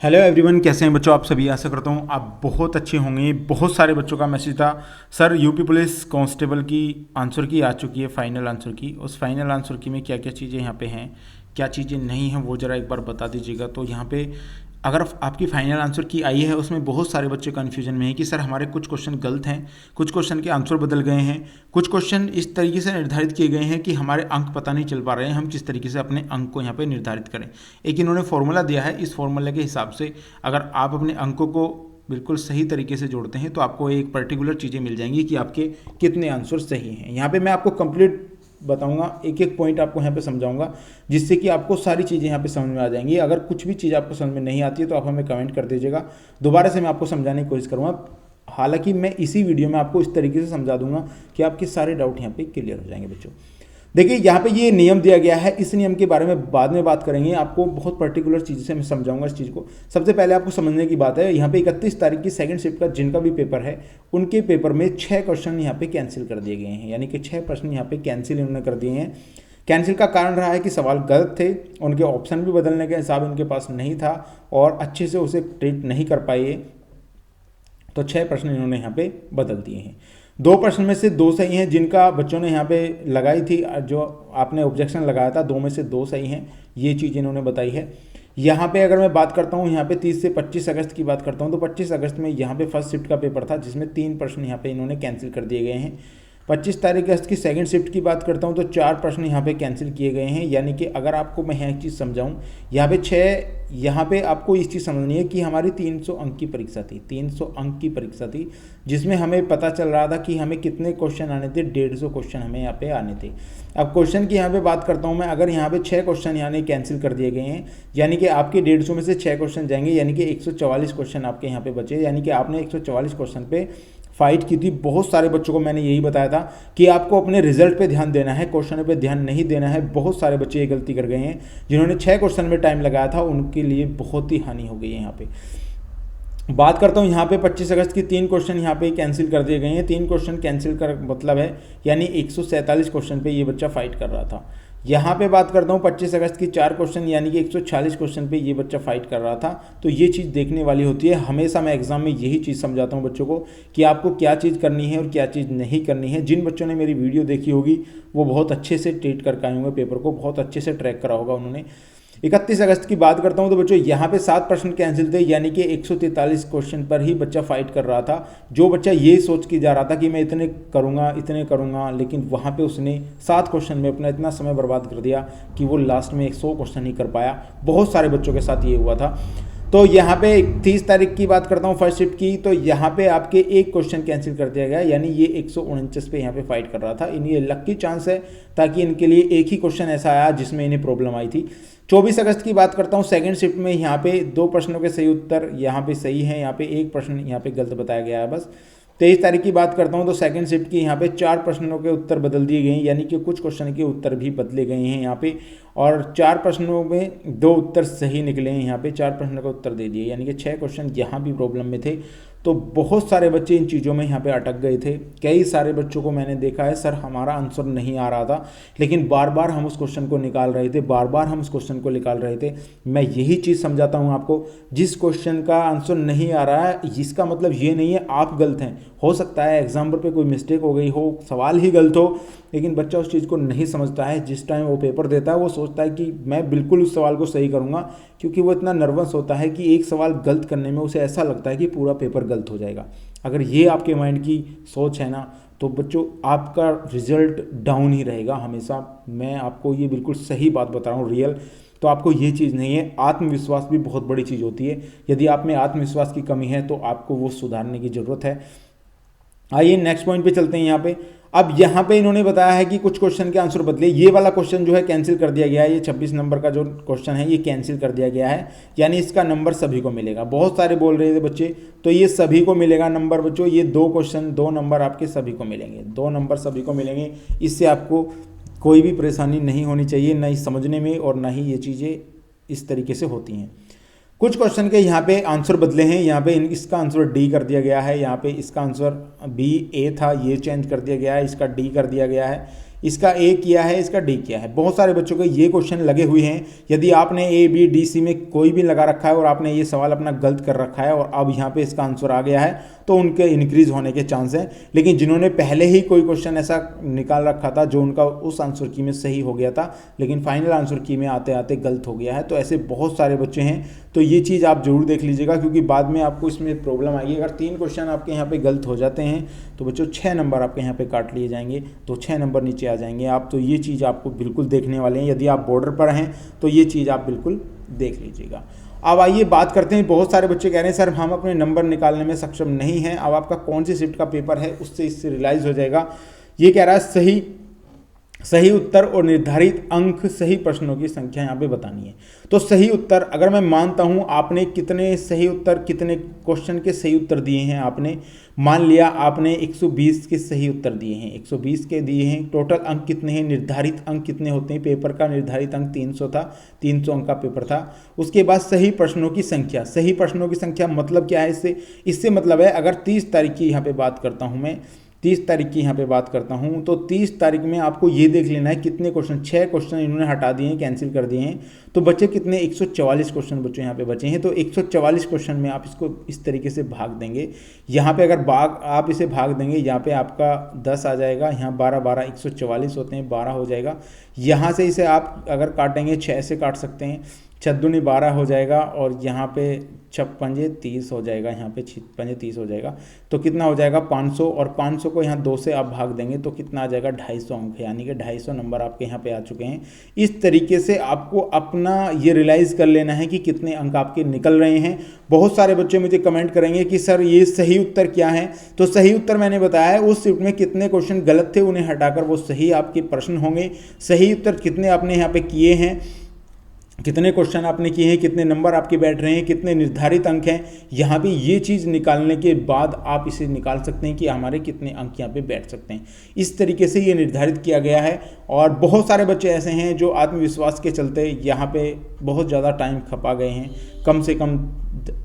Hello everyone, कैसे हैं बच्चों? आप सभी आशा करता हूँ आप बहुत अच्छे होंगे। बहुत सारे बच्चों का मैसेज था, सर यूपी पुलिस कांस्टेबल की आंसर की आ चुकी है, फाइनल आंसर की। उस फाइनल आंसर की में क्या क्या चीज़ें यहाँ पे हैं, क्या चीज़ें नहीं हैं, वो ज़रा एक बार बता दीजिएगा। तो यहाँ पे अगर आपकी फाइनल आंसर की आई है, उसमें बहुत सारे बच्चे कन्फ्यूजन में हैं कि सर हमारे कुछ क्वेश्चन गलत हैं, कुछ क्वेश्चन के आंसर बदल गए हैं, कुछ क्वेश्चन इस तरीके से निर्धारित किए गए हैं कि हमारे अंक पता नहीं चल पा रहे हैं, हम किस तरीके से अपने अंक को यहाँ पे निर्धारित करें। एक इन्होंने फॉर्मूला दिया है, इस फॉर्मूले के हिसाब से अगर आप अपने अंकों को बिल्कुल सही तरीके से जोड़ते हैं तो आपको एक पर्टिकुलर चीज़ें मिल जाएंगी कि आपके कितने आंसर सही हैं। यहाँ पे मैं आपको कंप्लीट बताऊंगा, एक एक पॉइंट आपको यहाँ पे समझाऊंगा, जिससे कि आपको सारी चीज़ें यहाँ पे समझ में आ जाएंगी। अगर कुछ भी चीज़ आपको समझ में नहीं आती है तो आप हमें कमेंट कर दीजिएगा, दोबारा से मैं आपको समझाने की कोशिश करूँगा। हालांकि मैं इसी वीडियो में आपको इस तरीके से समझा दूंगा कि आपके सारे डाउट यहाँ पे क्लियर हो जाएंगे। बच्चों देखिए, यहाँ पे ये नियम दिया गया है, इस नियम के बारे में बाद में बात करेंगे। आपको बहुत पर्टिकुलर चीज़ से मैं समझाऊंगा इस चीज़ को। सबसे पहले आपको समझने की बात है, यहाँ पे 31 तारीख की सेकंड शिफ्ट का जिनका भी पेपर है, उनके पेपर में 6 क्वेश्चन यहाँ पे कैंसिल कर दिए गए हैं, यानी कि 6 प्रश्न यहाँ पे कैंसिल इन्होंने कर दिए हैं। कैंसिल का कारण रहा है कि सवाल गलत थे, उनके ऑप्शन भी बदलने का हिसाब इनके पास नहीं था और अच्छे से उसे ट्रीट नहीं कर पाए, तो 6 प्रश्न इन्होंने यहाँ पे बदल दिए हैं। 2 प्रश्न में से 2 सही हैं, जिनका बच्चों ने यहाँ पे लगाई थी, जो आपने ऑब्जेक्शन लगाया था, 2 में से 2 सही हैं, ये चीज़ इन्होंने बताई है। यहाँ पे अगर मैं बात करता हूँ, यहाँ पे 30 से 25 अगस्त की बात करता हूँ, तो 25 अगस्त में यहाँ पे फर्स्ट शिफ्ट का पेपर था, जिसमें 3 प्रश्न यहाँ पे इन्होंने कैंसिल कर दिए गए हैं। 25 तारीख अगस्त की सेकंड शिफ्ट की बात करता हूँ तो 4 प्रश्न यहाँ पे कैंसिल किए गए हैं। यानी कि अगर आपको मैं यहाँ एक चीज़ समझाऊँ, यहाँ पे 6, यहाँ पे आपको इस चीज़ समझनी है कि हमारी 300 अंक की परीक्षा थी, 300 अंक की परीक्षा थी, जिसमें हमें पता चल रहा था कि हमें कितने क्वेश्चन आने थे, 150 क्वेश्चन हमें यहाँ पे आने थे। अब क्वेश्चन की यहाँ पे बात करता हूँ मैं, अगर यहाँ पे 6 क्वेश्चन यानी कैंसिल कर दिए गए हैं, यानी कि आपके 150 में से 6 क्वेश्चन जाएंगे, यानी कि 144 क्वेश्चन आपके यहाँ पे बचे, यानी कि आपने 144 क्वेश्चन पे फाइट की थी। बहुत सारे बच्चों को मैंने यही बताया था कि आपको अपने रिजल्ट पे ध्यान देना है, क्वेश्चन पे ध्यान नहीं देना है। बहुत सारे बच्चे ये गलती कर गए हैं, जिन्होंने 6 क्वेश्चन में टाइम लगाया था, उनके लिए बहुत ही हानि हो गई है। यहाँ पे बात करता हूँ, यहाँ पे 25 अगस्त की 3 क्वेश्चन यहाँ पे कैंसिल कर दिए गए हैं। 3 क्वेश्चन कैंसिल कर मतलब है यानी 147 क्वेश्चन पे ये बच्चा फाइट कर रहा था। यहाँ पे बात करता हूँ 25 अगस्त की 4 क्वेश्चन यानी कि 146 क्वेश्चन पे ये बच्चा फाइट कर रहा था। तो ये चीज़ देखने वाली होती है। हमेशा मैं एग्जाम में यही चीज़ समझाता हूँ बच्चों को कि आपको क्या चीज़ करनी है और क्या चीज़ नहीं करनी है। जिन बच्चों ने मेरी वीडियो देखी होगी वो बहुत अच्छे से ट्रीट करके आए होंगे, पेपर को बहुत अच्छे से ट्रैक करा होगा उन्होंने। 31 अगस्त की बात करता हूं तो बच्चों यहाँ पे 7 प्रश्न कैंसिल थे, यानी कि 143 क्वेश्चन पर ही बच्चा फाइट कर रहा था। जो बच्चा ये सोच के जा रहा था कि मैं इतने करूँगा, लेकिन वहाँ पे उसने 7 क्वेश्चन में अपना इतना समय बर्बाद कर दिया कि वो लास्ट में 100 क्वेश्चन ही कर पाया। बहुत सारे बच्चों के साथ ये हुआ था। तो यहाँ पे 30 तारीख की बात करता हूँ फर्स्ट शिफ्ट की, तो यहाँ पे आपके एक क्वेश्चन कैंसिल कर दिया गया, यानी ये 149 पे यहाँ पे फाइट कर रहा था। इन्हें लकी चांस है ताकि इनके लिए एक ही क्वेश्चन ऐसा आया जिसमें इन्हें प्रॉब्लम आई थी। 24 अगस्त की बात करता हूँ सेकंड शिफ्ट में, यहाँ पे 2 प्रश्नों के सही उत्तर यहाँ पे सही है, यहाँ पे एक प्रश्न यहाँ पे गलत बताया गया है बस। 23 तारीख की बात करता हूँ तो सेकंड शिफ्ट की यहाँ पे 4 प्रश्नों के उत्तर बदल दिए गए हैं, यानी कि कुछ क्वेश्चन के उत्तर भी बदले गए हैं यहाँ पे, और 4 प्रश्नों में 2 उत्तर सही निकले हैं। यहाँ पे 4 प्रश्नों का उत्तर दे दिए, यानी कि 6 क्वेश्चन यहाँ भी प्रॉब्लम में थे। तो बहुत सारे बच्चे इन चीज़ों में यहाँ पे अटक गए थे। कई सारे बच्चों को मैंने देखा है, सर हमारा आंसर नहीं आ रहा था, लेकिन बार बार हम उस क्वेश्चन को निकाल रहे थे, बार बार हम उस क्वेश्चन को निकाल रहे थे। मैं यही चीज़ समझाता हूँ आपको, जिस क्वेश्चन का आंसर नहीं आ रहा है इसका मतलब ये नहीं है आप गलत हैं। हो सकता है एग्जाम पर कोई मिस्टेक हो गई हो, सवाल ही गलत हो, लेकिन बच्चा उस चीज़ को नहीं समझता है। जिस टाइम वो पेपर देता है वो सोचता है कि मैं बिल्कुल उस सवाल को सही करूँगा, क्योंकि वो इतना नर्वस होता है कि एक सवाल गलत करने में उसे ऐसा लगता है कि पूरा पेपर गलत हो जाएगा। अगर ये आपके माइंड की सोच है ना, तो बच्चों आपका रिजल्ट डाउन ही रहेगा हमेशा। मैं आपको ये बिल्कुल सही बात बता रहा हूँ, रियल। तो आपको ये चीज़ नहीं है। आत्मविश्वास भी बहुत बड़ी चीज़ होती है। यदि आप में आत्मविश्वास की कमी है तो आपको वो सुधारने की ज़रूरत है। आइए नेक्स्ट पॉइंट पे चलते हैं। यहाँ पे अब यहाँ पे इन्होंने बताया है कि कुछ क्वेश्चन के आंसर बदले। ये वाला क्वेश्चन जो है कैंसिल कर दिया गया है, ये 26 नंबर का जो क्वेश्चन है ये कैंसिल कर दिया गया है, यानी इसका नंबर सभी को मिलेगा। बहुत सारे बोल रहे थे बच्चे, तो ये सभी को मिलेगा नंबर बच्चों। ये 2 क्वेश्चन 2 नंबर आपके सभी को मिलेंगे, 2 नंबर सभी को मिलेंगे। इससे आपको कोई भी परेशानी नहीं होनी चाहिए, ना ही समझने में और ना ही ये चीज़ें इस तरीके से होती हैं। कुछ क्वेश्चन के यहाँ पे आंसर बदले हैं। यहाँ पे इसका आंसर डी कर दिया गया है, यहाँ पे इसका आंसर बी ए था, ये चेंज कर दिया गया है, इसका डी कर दिया गया है। इसका ए किया है, इसका डी किया है। बहुत सारे बच्चों के ये क्वेश्चन लगे हुए हैं। यदि आपने ए बी डी सी में कोई भी लगा रखा है और आपने ये सवाल अपना गलत कर रखा है और अब यहाँ पे इसका आंसर आ गया है, तो उनके इंक्रीज होने के चांस हैं। लेकिन जिन्होंने पहले ही कोई क्वेश्चन ऐसा निकाल रखा था जो उनका उस आंसर की में सही हो गया था, लेकिन फाइनल आंसर की में आते आते गलत हो गया है, तो ऐसे बहुत सारे बच्चे हैं। तो ये चीज़ आप जरूर देख लीजिएगा, क्योंकि बाद में आपको इसमें प्रॉब्लम आएगी। अगर 3 क्वेश्चन आपके यहाँ पे गलत हो जाते हैं तो बच्चों 6 नंबर आपके यहाँ पे काट लिए जाएंगे, तो 6 नंबर नीचे आ जाएंगे आप। तो ये चीज़ आपको बिल्कुल देखने वाले हैं। यदि आप बॉर्डर पर हैं तो ये चीज़ आप बिल्कुल देख लीजिएगा। अब आइए बात करते हैं। बहुत सारे बच्चे कह रहे हैं सर हम अपने नंबर निकालने में सक्षम नहीं हैं। अब आपका कौन सी शिफ्ट का पेपर है उससे इससे रियलाइज़ हो जाएगा। ये कह रहा है सही उत्तर और निर्धारित अंक, सही प्रश्नों की संख्या यहाँ पे बतानी है। तो सही उत्तर अगर मैं मानता हूँ आपने कितने सही उत्तर, कितने क्वेश्चन के सही उत्तर दिए हैं, आपने मान लिया आपने 120 के सही उत्तर दिए हैं, 120 के दिए हैं। टोटल अंक कितने हैं, निर्धारित अंक कितने होते हैं? पेपर का निर्धारित अंक 300 था, 300 अंक का पेपर था। उसके बाद सही प्रश्नों की संख्या, सही प्रश्नों की संख्या मतलब क्या है? इससे मतलब है अगर 30 तारीख की यहाँ पे बात करता हूँ मैं, 30 तारीख की यहाँ पे बात करता हूँ, तो 30 तारीख में आपको ये देख लेना है कितने क्वेश्चन, 6 क्वेश्चन इन्होंने हटा दिए हैं, कैंसिल कर दिए हैं, तो बचे कितने? 144 क्वेश्चन बच्चों यहाँ पे बचे हैं। तो 144 क्वेश्चन में आप इसको इस तरीके से भाग देंगे। यहाँ पे अगर आप इसे भाग देंगे, यहाँ पे आपका 10 आ जाएगा, यहाँ 12 144 होते हैं, 12 हो जाएगा। यहाँ से इसे आप अगर काटेंगे 6 से काट सकते हैं, 6 दूनी 12 हो जाएगा, और यहाँ पे 6 पंजे 30 हो जाएगा, यहाँ पे 6 पंजे 30 हो जाएगा। तो कितना हो जाएगा? 500, और 500 को यहाँ 2 से आप भाग देंगे तो कितना आ जाएगा? 250 अंक, यानी कि 250 नंबर आपके यहाँ पे आ चुके हैं। इस तरीके से आपको अपना ये रियलाइज़ कर लेना है कि कितने अंक आपके निकल रहे हैं। बहुत सारे बच्चे मुझे कमेंट करेंगे कि सर ये सही उत्तर क्या है? तो सही उत्तर मैंने बताया है, उस शिफ्ट में कितने क्वेश्चन गलत थे उन्हें हटाकर वो सही आपके प्रश्न होंगे। सही उत्तर कितने आपने यहाँ पे किए हैं, कितने क्वेश्चन आपने किए हैं, कितने नंबर आपके बैठ रहे हैं, कितने निर्धारित अंक हैं, यहाँ पे ये चीज़ निकालने के बाद आप इसे निकाल सकते हैं कि हमारे कितने अंक यहाँ पे बैठ सकते हैं। इस तरीके से ये निर्धारित किया गया है। और बहुत सारे बच्चे ऐसे हैं जो आत्मविश्वास के चलते यहाँ पे बहुत ज़्यादा टाइम खपा गए हैं। कम से कम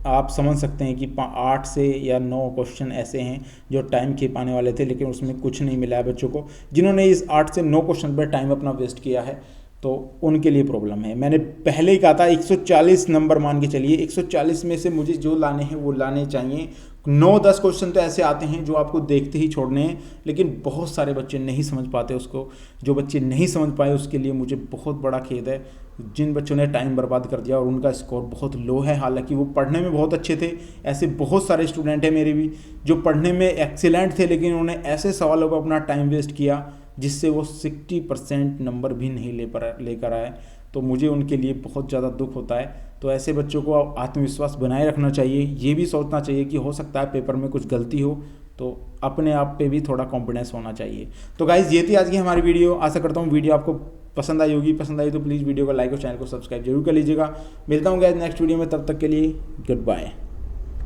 आप समझ सकते हैं कि 8 से या 9 क्वेश्चन ऐसे हैं जो टाइम खिपाने वाले थे, लेकिन उसमें कुछ नहीं मिला है बच्चों को। जिन्होंने इस 8 से 9 क्वेश्चन पर टाइम अपना वेस्ट किया है तो उनके लिए प्रॉब्लम है। मैंने पहले ही कहा था 140 नंबर मान के चलिए, 140 में से मुझे जो लाने हैं वो लाने चाहिए। 9-10 क्वेश्चन तो ऐसे आते हैं जो आपको देखते ही छोड़ने हैं, लेकिन बहुत सारे बच्चे नहीं समझ पाते उसको। जो बच्चे नहीं समझ पाए उसके लिए मुझे बहुत बड़ा खेद है। जिन बच्चों ने टाइम बर्बाद कर दिया और उनका स्कोर बहुत लो है, हालांकि वो पढ़ने में बहुत अच्छे थे। ऐसे बहुत सारे स्टूडेंट हैं मेरे भी जो पढ़ने में एक्सीलेंट थे, लेकिन उन्होंने ऐसे सवालों पर अपना टाइम वेस्ट किया जिससे वो 60% नंबर भी नहीं लेकर आए। तो मुझे उनके लिए बहुत ज़्यादा दुख होता है। तो ऐसे बच्चों को आत्मविश्वास बनाए रखना चाहिए। ये भी सोचना चाहिए कि हो सकता है पेपर में कुछ गलती हो, तो अपने आप पे भी थोड़ा कॉन्फिडेंस होना चाहिए। तो गाइज़ ये थी आज की हमारी वीडियो। आशा करता हूँ वीडियो आपको पसंद आई होगी। पसंद आई तो प्लीज़ वीडियो को लाइक और चैनल को सब्सक्राइब जरूर कर लीजिएगा। मिलता हूँ गाइज़ नेक्स्ट वीडियो में, तब तक के लिए गुड बाय।